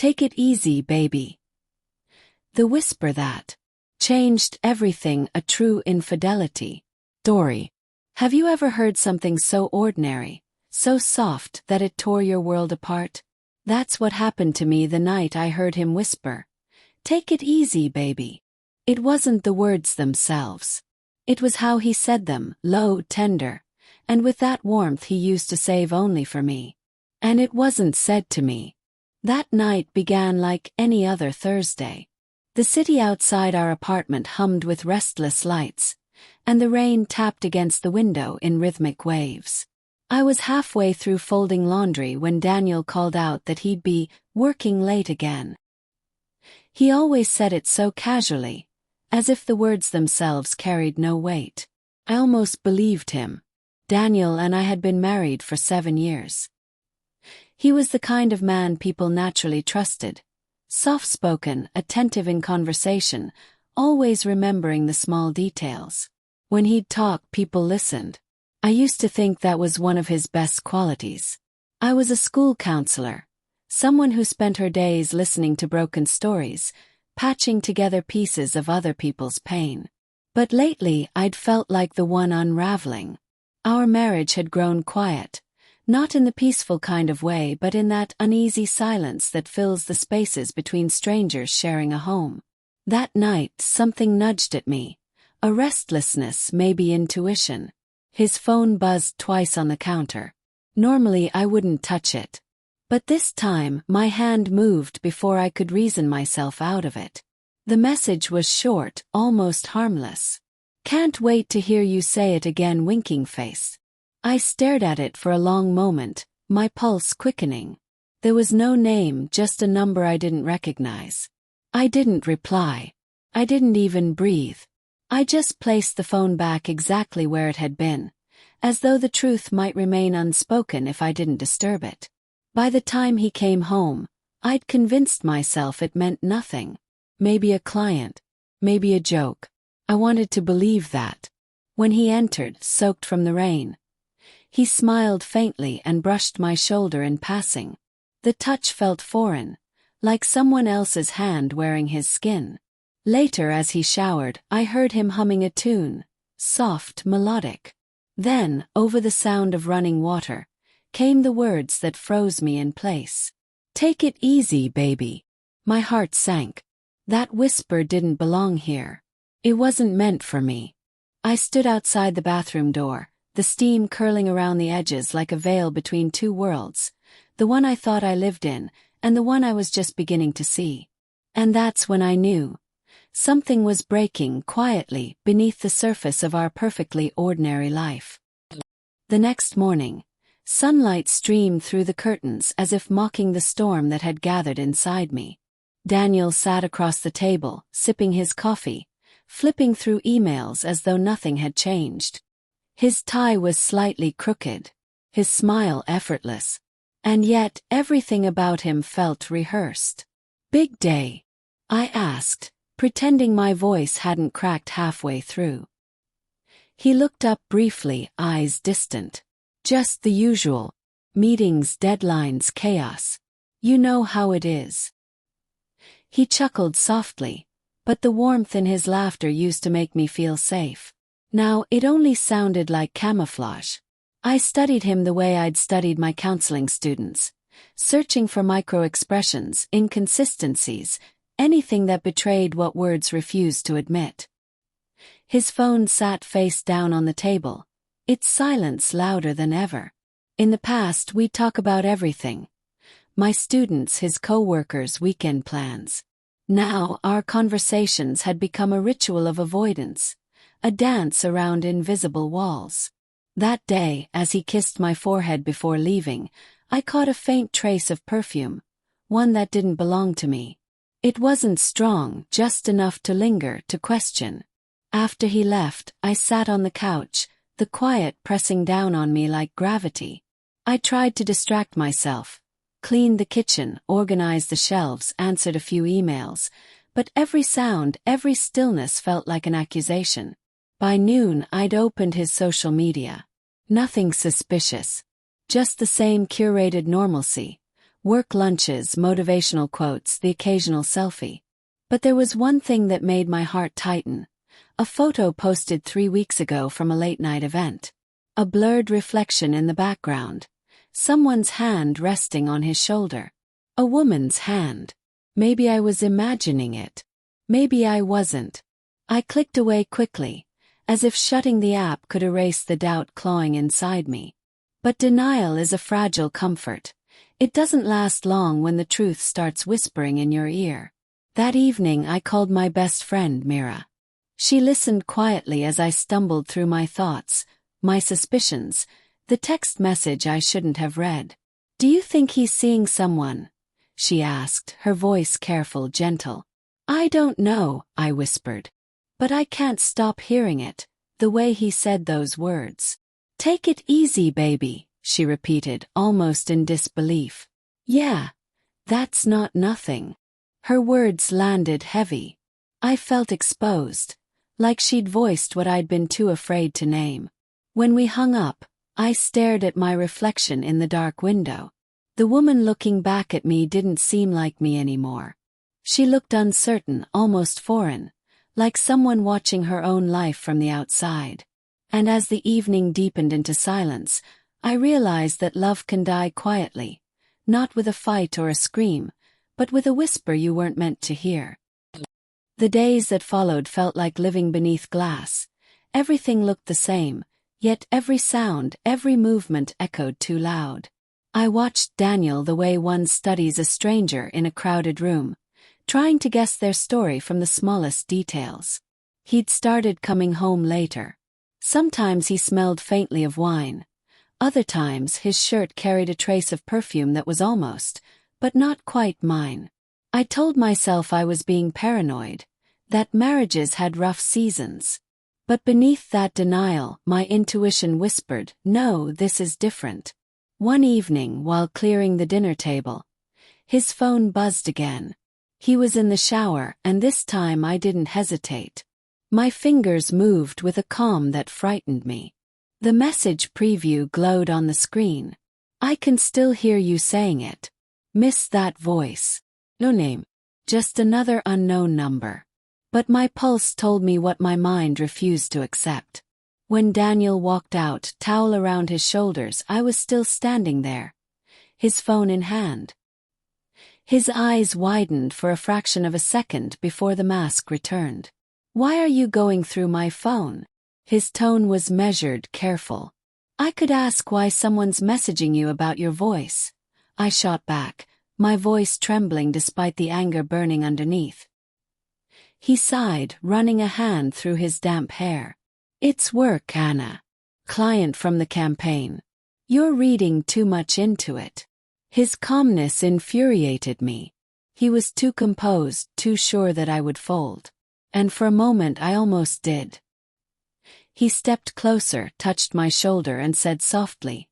Take it easy, baby. The whisper that changed everything, a true infidelity story. Have you ever heard something so ordinary, so soft that it tore your world apart? That's what happened to me the night I heard him whisper, "Take it easy, baby." It wasn't the words themselves. It was how he said them, low, tender, and with that warmth he used to save only for me. And it wasn't said to me. That night began like any other Thursday. The city outside our apartment hummed with restless lights, and the rain tapped against the window in rhythmic waves. I was halfway through folding laundry when Daniel called out that he'd be working late again. He always said it so casually, as if the words themselves carried no weight. I almost believed him. Daniel and I had been married for 7 years. He was the kind of man people naturally trusted, soft-spoken, attentive in conversation, always remembering the small details. When he'd talk, people listened. I used to think that was one of his best qualities. I was a school counselor, someone who spent her days listening to broken stories, patching together pieces of other people's pain. But lately I'd felt like the one unraveling. Our marriage had grown quiet, not in the peaceful kind of way but in that uneasy silence that fills the spaces between strangers sharing a home. That night something nudged at me, a restlessness, maybe intuition. His phone buzzed twice on the counter. Normally I wouldn't touch it. But this time my hand moved before I could reason myself out of it. The message was short, almost harmless. "Can't wait to hear you say it again, winking face." I stared at it for a long moment, my pulse quickening. There was no name, just a number I didn't recognize. I didn't reply. I didn't even breathe. I just placed the phone back exactly where it had been, as though the truth might remain unspoken if I didn't disturb it. By the time he came home, I'd convinced myself it meant nothing. Maybe a client. Maybe a joke. I wanted to believe that. When he entered, soaked from the rain, he smiled faintly and brushed my shoulder in passing. The touch felt foreign, like someone else's hand wearing his skin. Later, as he showered, I heard him humming a tune, soft, melodic. Then, over the sound of running water, came the words that froze me in place. "Take it easy, baby." My heart sank. That whisper didn't belong here. It wasn't meant for me. I stood outside the bathroom door, the steam curling around the edges like a veil between two worlds, the one I thought I lived in, and the one I was just beginning to see. And that's when I knew. Something was breaking quietly beneath the surface of our perfectly ordinary life. The next morning, sunlight streamed through the curtains as if mocking the storm that had gathered inside me. Daniel sat across the table, sipping his coffee, flipping through emails as though nothing had changed. His tie was slightly crooked, his smile effortless, and yet everything about him felt rehearsed. "Big day?" I asked, pretending my voice hadn't cracked halfway through. He looked up briefly, eyes distant. "Just the usual. Meetings, deadlines, chaos. You know how it is." He chuckled softly, but the warmth in his laughter used to make me feel safe. Now it only sounded like camouflage. I studied him the way I'd studied my counseling students, searching for micro-expressions, inconsistencies, anything that betrayed what words refused to admit. His phone sat face down on the table, its silence louder than ever. In the past, we'd talk about everything. My students, his co-workers, weekend plans. Now, our conversations had become a ritual of avoidance, a dance around invisible walls. That day, as he kissed my forehead before leaving, I caught a faint trace of perfume, one that didn't belong to me. It wasn't strong, just enough to linger, to question. After he left, I sat on the couch, the quiet pressing down on me like gravity. I tried to distract myself, cleaned the kitchen, organized the shelves, answered a few emails, but every sound, every stillness felt like an accusation. By noon, I'd opened his social media. Nothing suspicious. Just the same curated normalcy, Work lunches, motivational quotes, the occasional selfie. But there was one thing that made my heart tighten. A photo posted 3 weeks ago from a late-night event. A blurred reflection in the background. Someone's hand resting on his shoulder. A woman's hand. Maybe I was imagining it. Maybe I wasn't. I clicked away quickly, as if shutting the app could erase the doubt clawing inside me. But denial is a fragile comfort. It doesn't last long when the truth starts whispering in your ear. That evening I called my best friend Mira. She listened quietly as I stumbled through my thoughts, my suspicions, the text message I shouldn't have read. "Do you think he's seeing someone?" she asked, her voice careful, gentle. "I don't know," I whispered. But I can't stop hearing it, the way he said those words. "Take it easy, baby," she repeated, almost in disbelief. "Yeah, that's not nothing." Her words landed heavy. I felt exposed, like she'd voiced what I'd been too afraid to name. When we hung up, I stared at my reflection in the dark window. The woman looking back at me didn't seem like me anymore. She looked uncertain, almost foreign, like someone watching her own life from the outside. And as the evening deepened into silence, I realized that love can die quietly, not with a fight or a scream, but with a whisper you weren't meant to hear. The days that followed felt like living beneath glass. Everything looked the same, yet every sound, every movement echoed too loud. I watched Daniel the way one studies a stranger in a crowded room, trying to guess their story from the smallest details. He'd started coming home later. Sometimes he smelled faintly of wine. Other times his shirt carried a trace of perfume that was almost, but not quite mine. I told myself I was being paranoid, that marriages had rough seasons. But beneath that denial, my intuition whispered, "No, this is different." One evening, while clearing the dinner table, his phone buzzed again. He was in the shower, and this time I didn't hesitate. My fingers moved with a calm that frightened me. The message preview glowed on the screen. "I can still hear you saying it." Miss that voice. No name. Just another unknown number. But my pulse told me what my mind refused to accept. When Daniel walked out, towel around his shoulders, I was still standing there, his phone in hand. His eyes widened for a fraction of a second before the mask returned. "Why are you going through my phone?" His tone was measured, careful. "I could ask why someone's messaging you about your voice." I shot back, my voice trembling despite the anger burning underneath. He sighed, running a hand through his damp hair. "It's work, Anna. Client from the campaign. You're reading too much into it." His calmness infuriated me. He was too composed, too sure that I would fold. And for a moment I almost did. He stepped closer, touched my shoulder and said softly,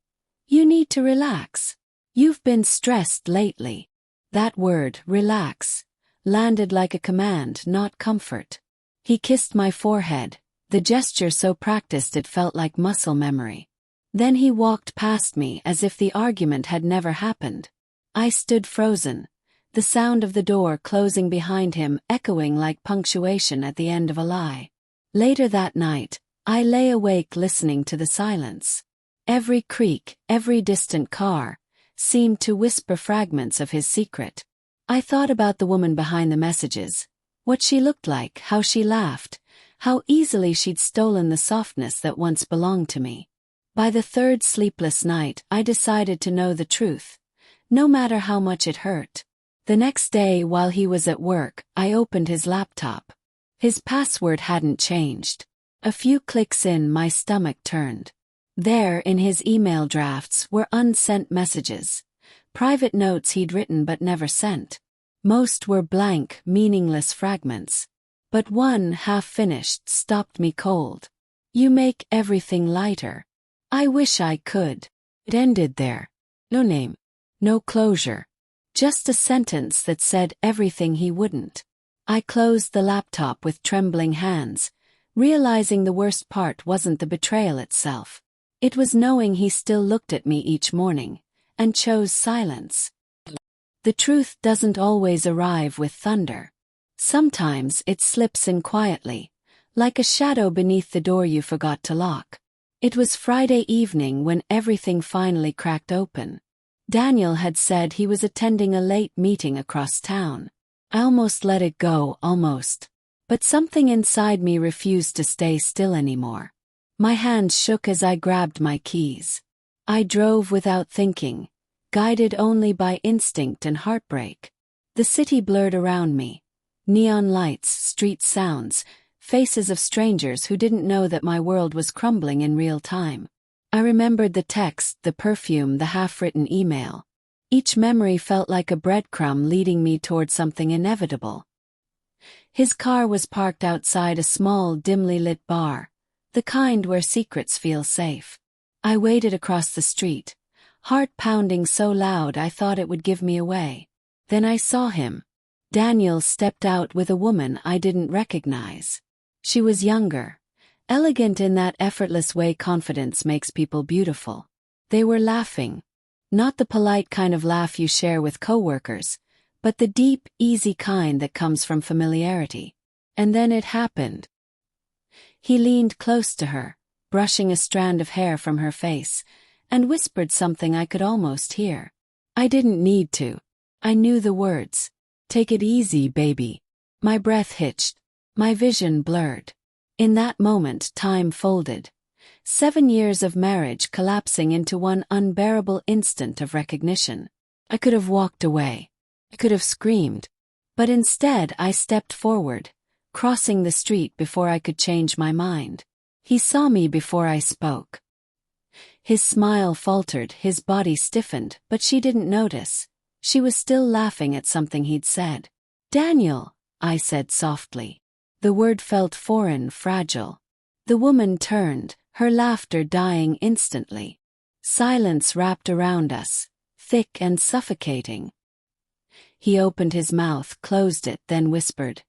"You need to relax. You've been stressed lately." That word, relax, landed like a command, not comfort. He kissed my forehead, the gesture so practiced it felt like muscle memory. Then he walked past me as if the argument had never happened. I stood frozen, the sound of the door closing behind him echoing like punctuation at the end of a lie. Later that night, I lay awake listening to the silence. Every creak, every distant car, seemed to whisper fragments of his secret. I thought about the woman behind the messages, what she looked like, how she laughed, how easily she'd stolen the softness that once belonged to me. By the third sleepless night, I decided to know the truth, no matter how much it hurt. The next day, while he was at work, I opened his laptop. His password hadn't changed. A few clicks in, my stomach turned. There, in his email drafts, were unsent messages. Private notes he'd written but never sent. Most were blank, meaningless fragments. But one, half-finished, stopped me cold. "You make everything lighter." I wish I could. It ended there. No name. No closure. Just a sentence that said everything he wouldn't. I closed the laptop with trembling hands, realizing the worst part wasn't the betrayal itself. It was knowing he still looked at me each morning, and chose silence. The truth doesn't always arrive with thunder. Sometimes it slips in quietly, like a shadow beneath the door you forgot to lock. It was Friday evening when everything finally cracked open. Daniel had said he was attending a late meeting across town. I almost let it go, almost. But something inside me refused to stay still anymore. My hands shook as I grabbed my keys. I drove without thinking, guided only by instinct and heartbreak. The city blurred around me. Neon lights, street sounds, faces of strangers who didn't know that my world was crumbling in real time. I remembered the text, the perfume, the half-written email. Each memory felt like a breadcrumb leading me toward something inevitable. His car was parked outside a small, dimly lit bar, the kind where secrets feel safe. I waited across the street, heart pounding so loud I thought it would give me away. Then I saw him. Daniel stepped out with a woman I didn't recognize. She was younger, elegant in that effortless way confidence makes people beautiful. They were laughing. Not the polite kind of laugh you share with coworkers, but the deep, easy kind that comes from familiarity. And then it happened. He leaned close to her, brushing a strand of hair from her face, and whispered something I could almost hear. I didn't need to. I knew the words. "Take it easy, baby." My breath hitched. My vision blurred. In that moment, time folded. 7 years of marriage collapsing into one unbearable instant of recognition. I could have walked away. I could have screamed. But instead I stepped forward, crossing the street before I could change my mind. He saw me before I spoke. His smile faltered, his body stiffened, but she didn't notice. She was still laughing at something he'd said. "Daniel," I said softly. The word felt foreign, fragile. The woman turned, her laughter dying instantly. Silence wrapped around us, thick and suffocating. He opened his mouth, closed it, then whispered,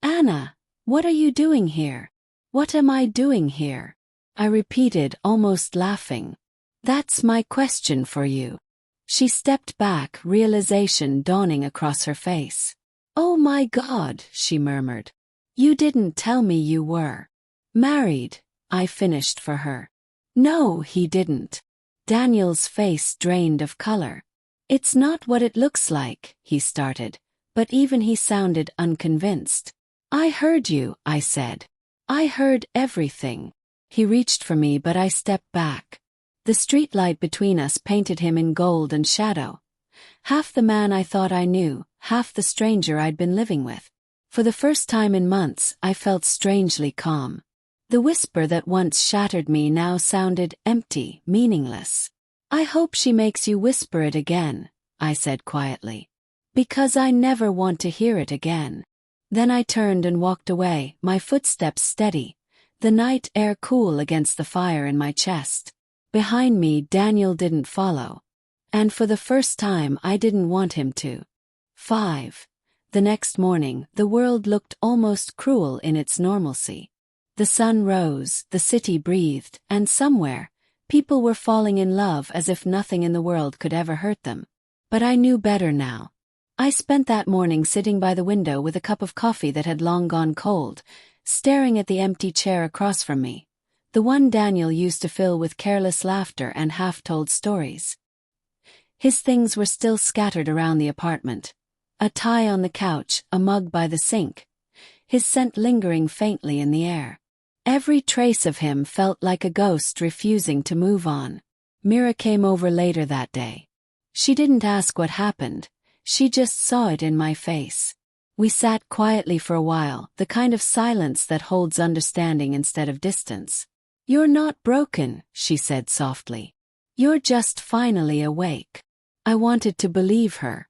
"Anna, what are you doing here?" "What am I doing here?" I repeated, almost laughing. "That's my question for you." She stepped back, realization dawning across her face. "Oh my God," she murmured. "You didn't tell me you were married," I finished for her. "No, he didn't." Daniel's face drained of color. "It's not what it looks like," he started, but even he sounded unconvinced. "I heard you," I said. "I heard everything." He reached for me, but I stepped back. The streetlight between us painted him in gold and shadow. Half the man I thought I knew, half the stranger I'd been living with. For the first time in months, I felt strangely calm. The whisper that once shattered me now sounded empty, meaningless. "I hope she makes you whisper it again," I said quietly. "Because I never want to hear it again." Then I turned and walked away, my footsteps steady, the night air cool against the fire in my chest. Behind me, Daniel didn't follow. And for the first time, I didn't want him to. 5. The next morning, the world looked almost cruel in its normalcy. The sun rose, the city breathed, and somewhere, people were falling in love as if nothing in the world could ever hurt them. But I knew better now. I spent that morning sitting by the window with a cup of coffee that had long gone cold, staring at the empty chair across from me. The one Daniel used to fill with careless laughter and half-told stories. His things were still scattered around the apartment. A tie on the couch, a mug by the sink. His scent lingering faintly in the air. Every trace of him felt like a ghost refusing to move on. Mira came over later that day. She didn't ask what happened. She just saw it in my face. We sat quietly for a while, the kind of silence that holds understanding instead of distance. "You're not broken," she said softly. "You're just finally awake." I wanted to believe her.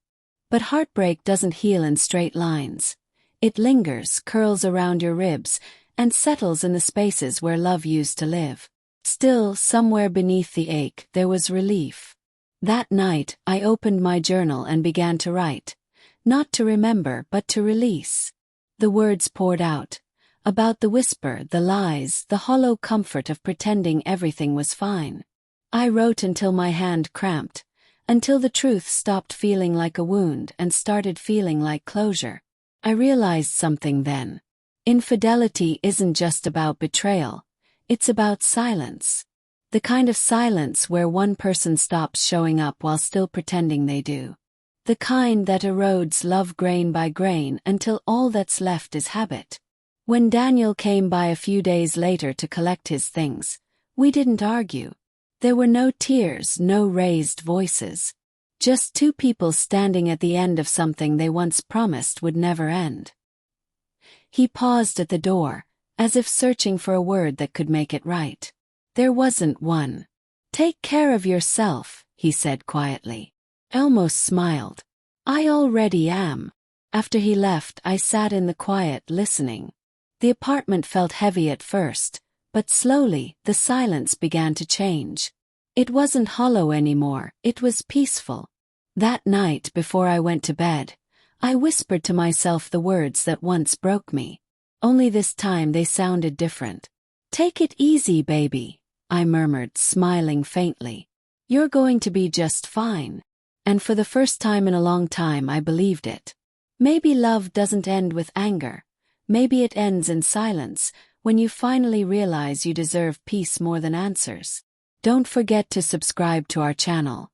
But heartbreak doesn't heal in straight lines. It lingers, curls around your ribs, and settles in the spaces where love used to live. Still, somewhere beneath the ache, there was relief. That night, I opened my journal and began to write. Not to remember, but to release. The words poured out. About the whisper, the lies, the hollow comfort of pretending everything was fine. I wrote until my hand cramped, until the truth stopped feeling like a wound and started feeling like closure. I realized something then. Infidelity isn't just about betrayal, it's about silence. The kind of silence where one person stops showing up while still pretending they do. The kind that erodes love grain by grain until all that's left is habit. When Daniel came by a few days later to collect his things, we didn't argue. There were no tears, no raised voices. Just two people standing at the end of something they once promised would never end. He paused at the door, as if searching for a word that could make it right. There wasn't one. "Take care of yourself," he said quietly. I almost smiled. "I already am." After he left, I sat in the quiet, listening. The apartment felt heavy at first, but slowly, the silence began to change. It wasn't hollow anymore, it was peaceful. That night, before I went to bed, I whispered to myself the words that once broke me. Only this time they sounded different. "Take it easy, baby," I murmured, smiling faintly. "You're going to be just fine." And for the first time in a long time I believed it. Maybe love doesn't end with anger. Maybe it ends in silence, when you finally realize you deserve peace more than answers. Don't forget to subscribe to our channel.